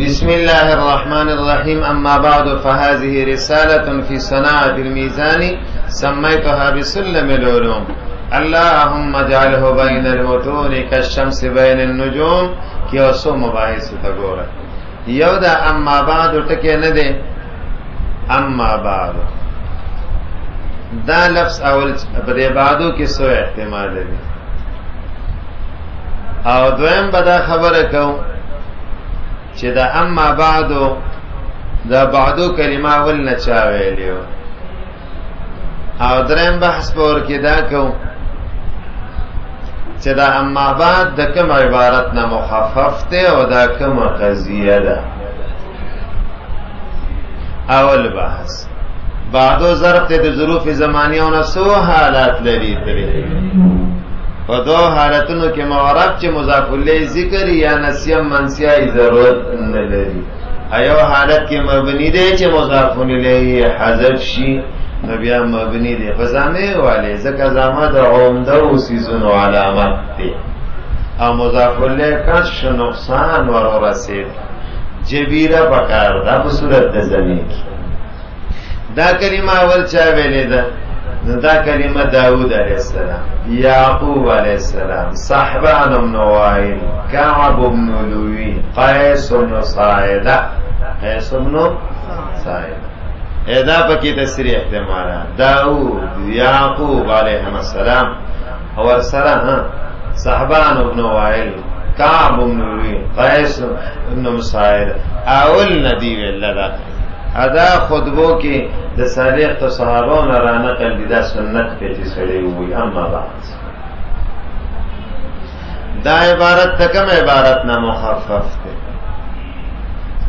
بسم الله الرحمن الرحيم. أما بعد فهذه رسالة في صناعة الميزان سميتها بسلم العلوم. اللهم اجعله بين المتون كالشمس بين النجوم. کیو سو مباحث تا ګوره یو دا اما بعد ټکی نه دی. اما بعد دا لفظ اول په بعدو کې سو احتمال دی او دویم به دا خبره کوم چې دا اما بعدو دا بعدو کلمه ول نه چا ویلیو او دریم بحث پور کې دا کوم چې دا اما بعد د کوم عبارت نه مخفف دی او دا کوم قضیه ده. اول بحث بعدو ظرف ته د ظروف زمانیه او سو حالات لري ترې په دوه حالتونو کې معرب چې مضاف الیه ذکر یا نسیم منسیه ضرورت نه لري. ایو حالت کې مبنی دی چې مضاف الیه حذف شي نو بیا مبنی دی په ځانه والے ځکه زما د عمده او سيزونو علامت دی او مضاف الیه کش نقصان ورسید جبیره پکار دا په صورت د زمین دا کلمه اول چا ویلې ده. دا کلمه داود علیہ السلام، یعقوب علیہ السلام، صحبان بن وائل، کعب بن لوی، قیس بن صاعدہ، قیس بن صاعدہ ادا پکی تصریح احتمالات داود یعقوب علیہ السلام اور سلام صحبان بن وائل کعب بن لوی قیس بن صاعدہ اول ندی اللہ ادا خطبو کې د صالح تو صحابو نه را نقل دي دا سنت په چې سړی وي. اما بعد دا عبارت تکم عبارت نه مخفف ده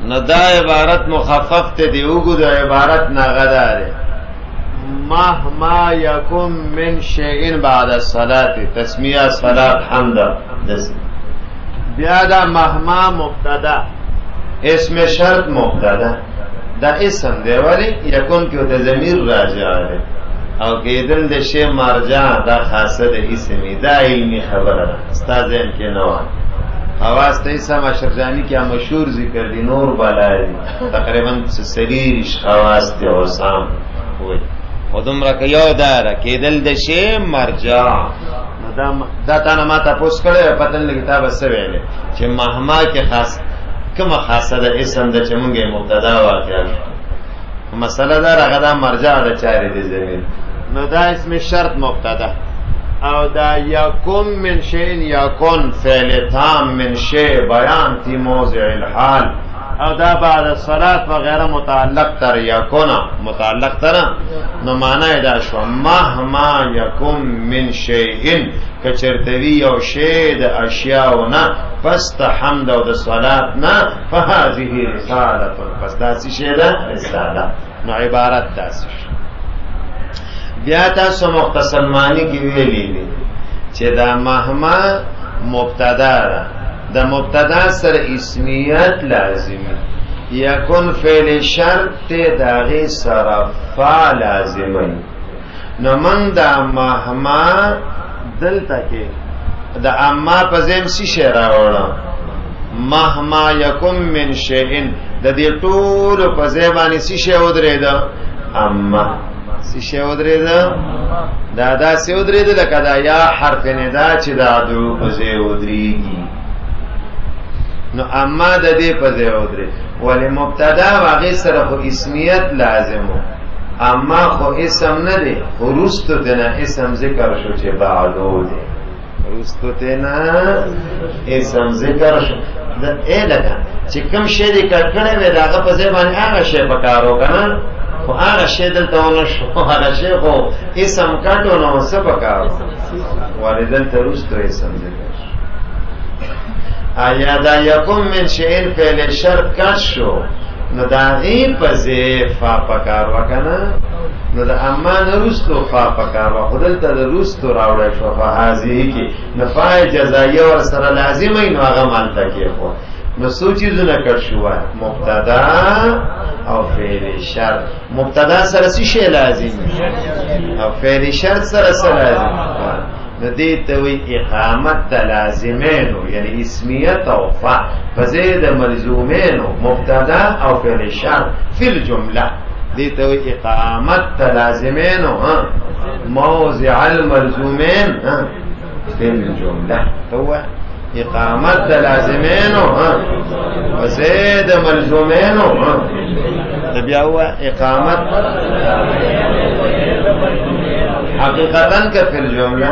نو دا عبارت مخفف ته دی وګو د عبارت نه غداره مهما یکم من شیء بعد الصلاه تسمیه صلات حمد دس بیا دا مهما مبتدا اسم شرط مبتدا دا اسم دی ولی یکون کیو ته ضمیر راجع دی او کېدل د شی مرجع دا خاصه د اسمی دا علمی خبره استاد ان کې نو حواس ته اسم اشرجانی کې مشهور ذکر دی نور بالای تقریبا سریش حواس ته اوسام وي ودم را کيو دار کېدل د شی مرجع دا تا ما تاسو کړه پتن کتاب سره چې مهما کې خاص کما خاصه د اسم د چمونګه مبتدا واقع مسله دا هغه د مرجع د چاره دي زمين نو دا اسم شرط مبتدا او دا یکم من شیء یکون فعل تام من شیء بیان فی موضع الحال او دا بعد الصلاه وغیرہ متعلق تر یکون متعلق تر نو معنی دا شو مهما یکم من شیء کچرتوی او شی د اشیاءونه پس ته حمد او د صلات نه فهذه رساله پس داسې شی ده رساله نو عبارت داسې بیا تاسو مختصر معنی کې ویلې دي چې دا مهما مبتدا ده د مبتدا سره اسمیت لازمي یکون فعل شرط داغه سره فعل لازمي نو من دا مهما دلته کې دا اما په زم شي شعر راوړم مهما یکم من شیء د دې ټول په زبانی شي شی ودرېد اما شي شی ودرېد دا شی ودرېد لکه دا یا حرف ندا چې دا دو په زې ودرېږي نو اما د دې په زې ودرې ولې مبتدا واغې سره خو اسمیت لازمو اما خو اسم نه دی خروستو دنه اسم ذکر شو چې بعدو دی خروستو دنه اسم ذکر شو د الهه چې کوم شی دی کړه وې داغه په ځای باندې هغه شی پکارو کنه خو هغه شی دلته ونه شو هغه شی خو اسم کټو نو څه پکارو والدل ترستو اسم ذکر آیا دا یکم من شیء فعل شرط کټ شو نو دا غی پزې فا پکار وکنه نو دا اما نرستو فا پکار وخدل ته رستو راوړې شو فهذه کی نفع جزایه ور سره لازمه نو هغه مالته کې خو نو سوچي زونه کړ شو مبتدا او فعل شرط مبتدا سره څه شی لازم او فعل شرط سره لازم ندی توی اقامت دا لازمینو یعنی اسمیت او فا فزید ملزومینو مبتدا او فعل شرط فی الجمله دی توی اقامت دا لازمینو موضع الملزومین فی الجمله تو اقامت دا لازمینو فزید ملزومینو بیا ہوا اقامت حقیقتاً کا فی الجملہ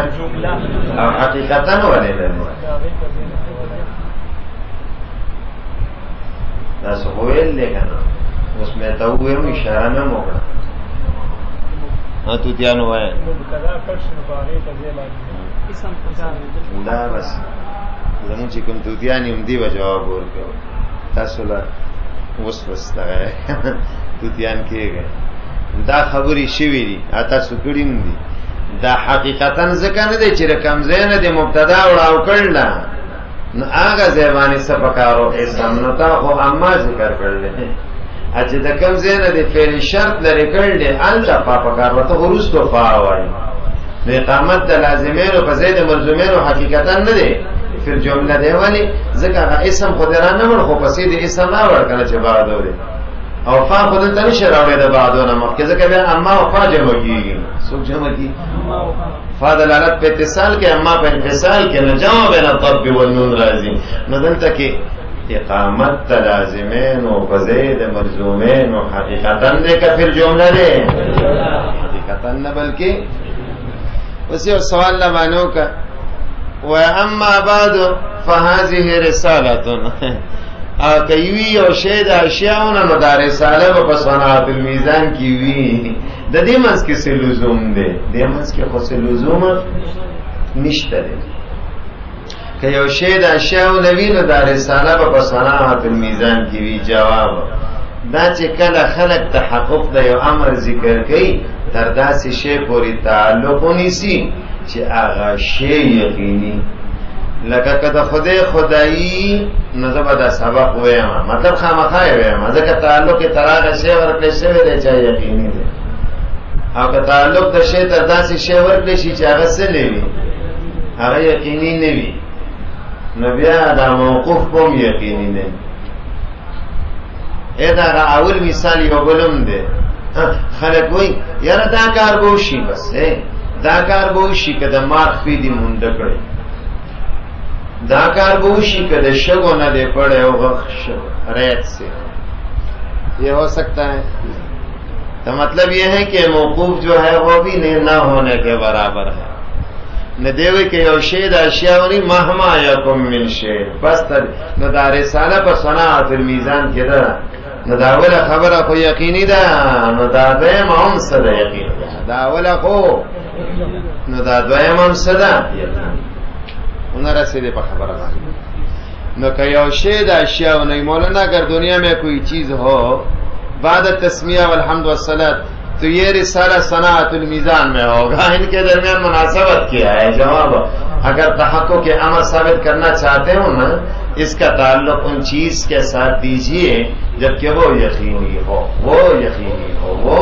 او حقیقتاً والے لنے دا سخویل لے کنا اس میں تووے ہم اشارہ میں موقع تو تیانو ہے دا بس زمون چکم تو تیانی ام دیو جواب اور کرو تاسولا وسوسه ده توتیان کېږي دا خبرې شوي دي تاسو کړي نه دي دا حقیقتا ځکه نه دی چې رقم زینه د مبتدا وړاو کړل نو هغه ځواني سپکارو اسم نو تا خو اما ذکر کړل چې د کم زینه د فعل شرط لري کړل الته پاپکار ورته ورستو فاوای د اقامت د لازمینو په زید ملزومینو حقیقتا نه دی فی الجمله دی ولی ذکر اسم خودران نمړ خو پسې د اسم راوړ کنه چې بعد وره او فا خود ته نشه راوړې د بعدونه مخکې ځکه بیا اما او فا جمع کیږي څوک جمع کی فا دلالت په اتصال کې اما په انفصال کې نه جمع بین الضب والنون راځي نو دلته کې اقامت لازمین او فزید ملزومین او حقیقتا دې کفر جمله ده حقیقتا نه بلکې وسی سوال لا مانو کا و اما بعد فهذه رساله ا کوي او شه د اشیاءونه نو د رساله په صنعت المیزان کی وی د دې منځ کې څه لزوم دی د منځ کې خو څه لزوم نشته دی که یو شه د اشیاءونه وی نو د رساله په صنعت المیزان کی وی جواب دا چې کله خلق تحقق د یو امر ذکر کوي تر داسې شی پورې تعلق ونیسي چې هغه شی یقیني لکه کده خدای نظر دا سبق ویم مطلب خامخا ویم ځکه تعلق تراغه شی ورکړی شوی دی چې یقیني دی او که تعلق د شی تر داسې شی ورکړی شي چې هغه څه لوي هغه یقیني نه وي نو بیا دا موقوف کوم یقیني نه دا اول مثال یو بلم دی خلک وای یاره دا کار بوشي بس دا کار بوشي که د مارخ پی دی مونډ کړي دا کار بوشی کہ دے شگو نہ دے پڑے ہو ریت سے یہ ہو سکتا ہے تو مطلب یہ ہے کہ موقوف جو ہے وہ بھی نہ ہونے کے برابر ہے نہ دیوے کہ یو شید اشیاء مہما یکم من شید بس نہ دا رسالہ پر صناعت المیزان کی دا نہ دا اولا خبر کو یقینی دا نہ دا دویم ہم صدا یقین دا اولا کو نہ دا دویم ہم صدا یقین انہیں رسیدے پا خبر آگا نو کہ یو شید اشیاء نہیں مولانا اگر دنیا میں کوئی چیز ہو بعد تسمیہ والحمد والصلاة تو یہ رسالہ صناعت المیزان میں ہوگا ان کے درمیان مناسبت کیا ہے جواب اگر تحقق کے عمل ثابت کرنا چاہتے ہو نا اس کا تعلق ان چیز کے ساتھ دیجئے جبکہ وہ یقینی ہو وہ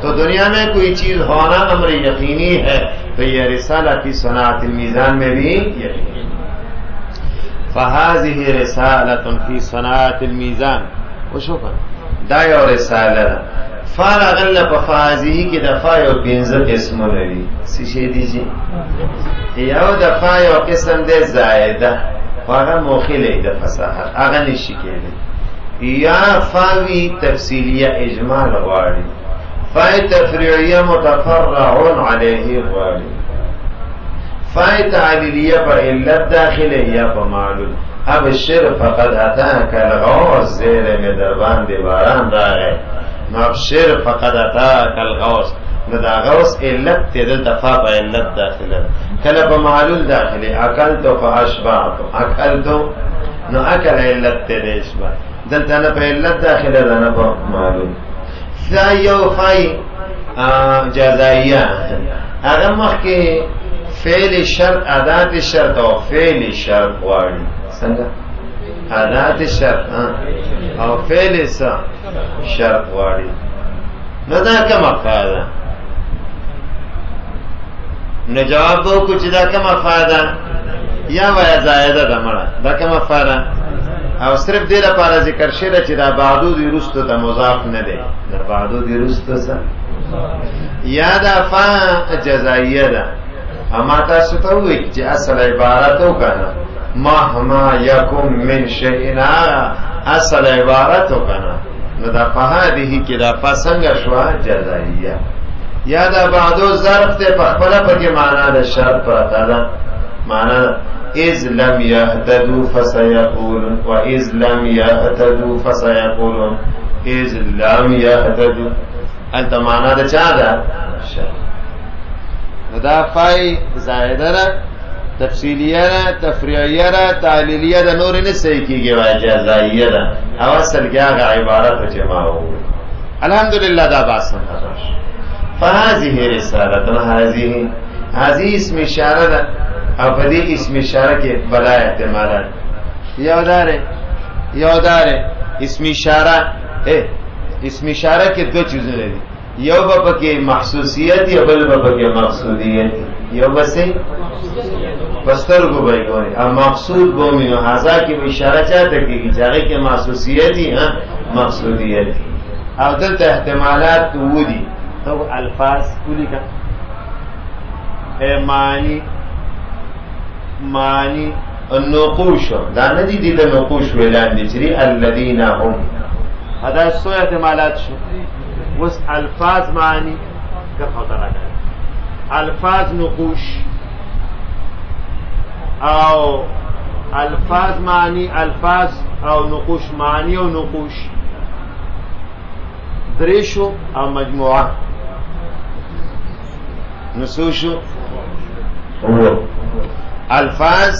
تو دنیا میں کوئی چیز ہونا امر یقینی ہے تو یہ رسالہ کی صناعت المیزان میں بھی یقینی فهذه رسالة في صناعة الميزان وشوفا دايو رسالة فارا غلب فهذه کی دفاع و بینزت اسم لري سیشی دیجی یو دفاع و قسم ده زائده فارا موخیله ده فصاحت اغا نشی که یا فاوی تفصیلیه اجمال غاری فای تفریعیه متفرعون علیه غاری فای تعلیلیه پر علت داخله یا پر معلوم اب الشر فقد اتاک الغوث زیر میں دربان دیواران راغه نو اب شر فقد اتاک الغوث نو دا غوث علت تیدل دفاع پا علت داخله کل پا معلول داخله اکلتو فاشبعتو اکلتو نو اکل علت تیدل اشبع دلتا نا پا علت داخله دانا پا معلول فایو فای جزائیه اغم وقت که فعل شرط ادات شرط او فعل شرط غواړي څنګه ادات شرط او فعل شرط غواړي نو دا کومه قاعده نو جواب بو کو چې دا کومه فائدہ یا ویا زائده ده مړه دا کومه فائدہ او صرف دې لپاره ذکر شوی چې دا بعدو دی رستو ته مضاف نه دی دا بعدو دی رستو سره یا دا فا جزائیه ده اما تاسو ته وایي چې اصل عبارت وکنه مهما یکم من شیئنا اصل عبارت وکنه نو دا فهذه کې دا فسنګ شوا جزائیه یا دا بعدو ظرف ته په خپل پکې معنا د شرط پراته ده معنا اذ لم يهتدوا فسيقولون واذ لم يهتدوا فسيقولون اذ لم يهتدوا انت معنا د چا ده شرط دا فای زائده را تفصیلیه را تفریعیه را تعلیلیه دا نور نه صحیح کیږي وای جزائیه ده او اصل کې هغه عبارت چې ما وو الحمدلله دا باسم فهذه رسالتنا هذه اسم اشاره ده او په دې اسم اشاره کې بلا احتمالات یاداره اسم اشاره اسم اشاره کې دو چیزونه دي یو به کې محسوسیت یا بل به کې مقصودیت یو بسې بستر کو به کوي او مقصود به مینو هاذا کې اشاره چاته کېږي چې هغه کې محسوسیت دي مقصودیت او دلته احتمالات ودي تو الفاظ کلی کا معنی النقوش دا ندی دی دا نقوش ویلان دی چری الذین هم هذا سو احتمالات شو وس الفاظ معنی کا خطر ہے الفاظ نقوش او الفاظ معنی الفاظ او نقوش معنی او نقوش دریشو او مجموعه نصوشو الفاظ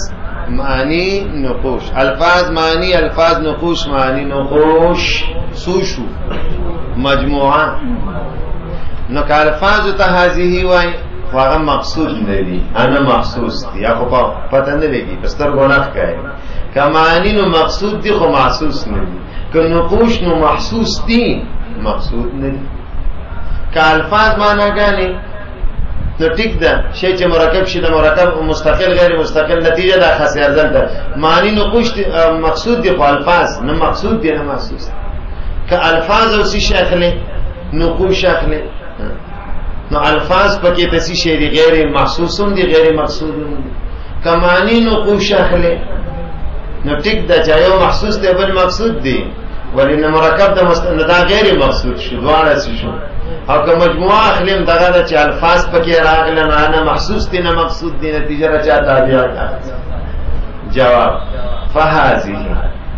معنی نقوش الفاظ معنی الفاظ نقوش معنی نقوش سوشو مجموعه نو که الفاظ ته هذه وای واغه مقصود نه دي انا مخصوص دي یا خو پته نه لګي بستر ګناه کوي کمانی نو مقصود دي خو محسوس نه دي که نقوش نو محسوس دي مقصود نه دي که الفاظ معنا غاني نو ټیک ده شی چې مرکب شي د مرکب مستقل غیر مستقل نتیجه ده خاص ارزل ده معنی نقوش مقصود دي خو الفاظ نه مقصود دي نه محسوس که الفاظ او سی شکل نقوش شکل نو الفاظ پکې تسی شی دي غیر محسوسون دي غیر مقصودون دي کمانی نقوش شکل نو ټیک ده چې یو محسوس دی بل مقصود دی ولې مرکب د مستند غیر مقصود شو دواړه شو او که مجموعه اخلیم دغه چې الفاظ پکې راغله نه محسوس دي نه مقصود دي نتیجه راځي تابع جواب فهذه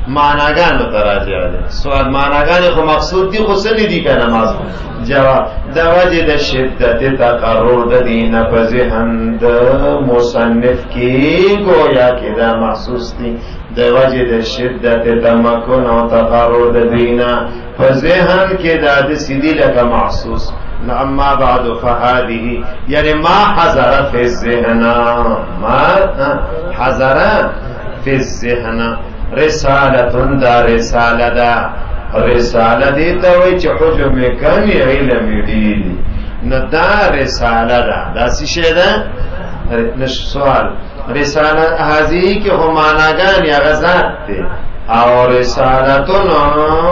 معناګانو تراجع ده سوال معناګان خو مقصود دي خو سن دي کنه مقصود جواب د وجه د شدت تقرر د دین په ذهن د مصنف کې گویا کې دا محسوس دي د وجه د شدت تمکن او تقرر د دین په ذهن کې د سیدی لکه محسوس اما بعد فهذه یعنی ما حضر فی الذهن ما حضر فی الذهن رسالتون دا رساله دا رساله دیتا وی چه حجم کمی علم دیدی نو دا رساله دا سی شه دا سوال رساله هذه که خو معناگان یا غزات دی او رسالتون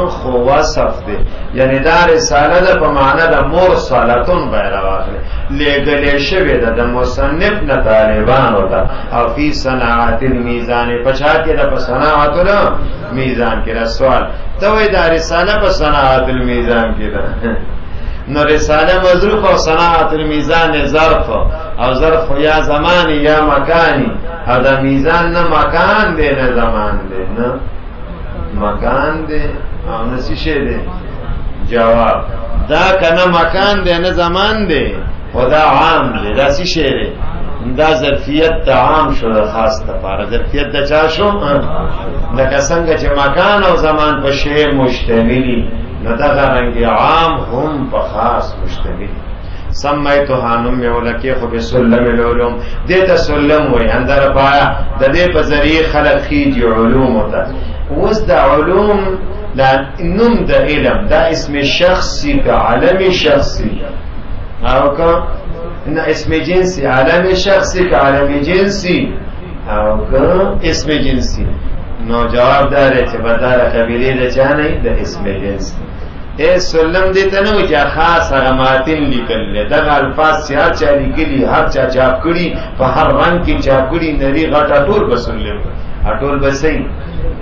خو وصف دی یعنی دا رساله دا پا معنی دا مرسالتون بیرواخلی لگلی شوی دا دا مصنف نطالبانو دا او فی صناعت المیزان پچھا که دا پا صناعت المیزان که دا سوال توی دا رساله پا صناعت المیزان که دا نو رساله مظروف او صناعت المیزان ظرف او ظرف یا زمانی یا مکانی او دا میزان نه مکان دی نه زمان دی نه مکان دی او نسی شه دی جواب دا کنه مکان دی نه زمان دی و دا عام دی دا سی شه دی دا ظرفیت دا عام شو دا خاص دا پارا ظرفیت دا چا شو دا کسنگا چه مکان او زمان پا شه مشتملی ندغه رنگ عام هم په خاص مشتمل سمیتو هانم میولکی خو بسلم العلوم دیتا سلم وی اندر پایا د دې په ذریعه خلق خیج علوم ہوتا وس د علوم دا نوم د علم دا اسم شخصی کا علم شخصی او کا نه اسم جنسی عالم شخصی که عالم جنسی او که اسم جنسی نو جواب داره چې بدار قبیله د چا نه د اسم جنس اے سلم دیتا نو چې خاص هغه ماتن لیکل دغه الفاظ چې هر چا لیکلي هر چا چاپ کړي په هر رنگ کې چاپ کړي نری غټه ټول بسلم ټول بسې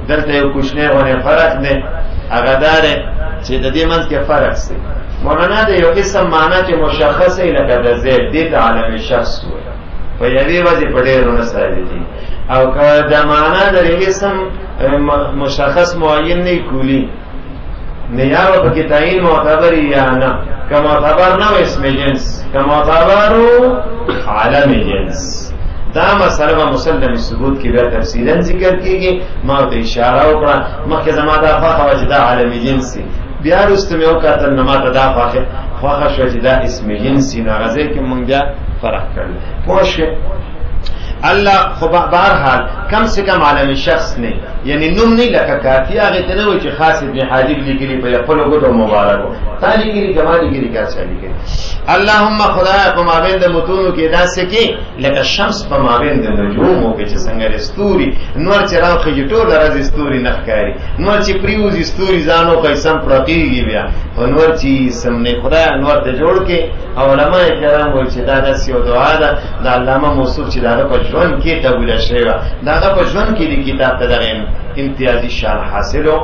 دلته یو کوشنه ونه فرق نه هغه دار چې د دې منځ کې فرق سي مولانا د یو اسم معنا چې مشخصه لکه د زید د عالم شخص وي په یوې وجه په ډېرو مسایل دي او که د معنا د اسم مشخص معین نه کولی نه یا په کې تعین معتبر یا نه که معتبر نه اسم جنس که معتبر عالم جنس دا مسله په مسلم ثبوت کې بیا تفصیلا ذکر کیږي ما ته اشاره وکړه مخکې زما دا خواخه چې دا عالم جنسي بیا رسته مې وکړه نو ما ته دا خواخه شو چې دا اسم جنسي نه غزه کې مونږ بیا فرق کړل پوه الله خو بهرحال کم سے کم عالم شخص نه یعنی نوم نه لکه کافی هغه ته نه و چې خاص ابن حاجب لیکلی په خپل ګوتو مبارک تعالی کی جمالی کی کا چالي کی اللهم خدای په مابین د متونو کې داسې کې لکه شمس په مابین د نجومو کې چې څنګه استوري نور چې راخي ټول راز استوري نخکاری نور چې پریوز استوري ځانو قسم پرقیږي بیا او نور چې سمنه خدای انور ته جوړ کې علماء کرام وایي چې دا د یو دعا ده د علامه موصوف چې دا په ژوند کې تبوله شوی دا په ژوند کې د کتاب ته دغه امتیازي شان حاصلو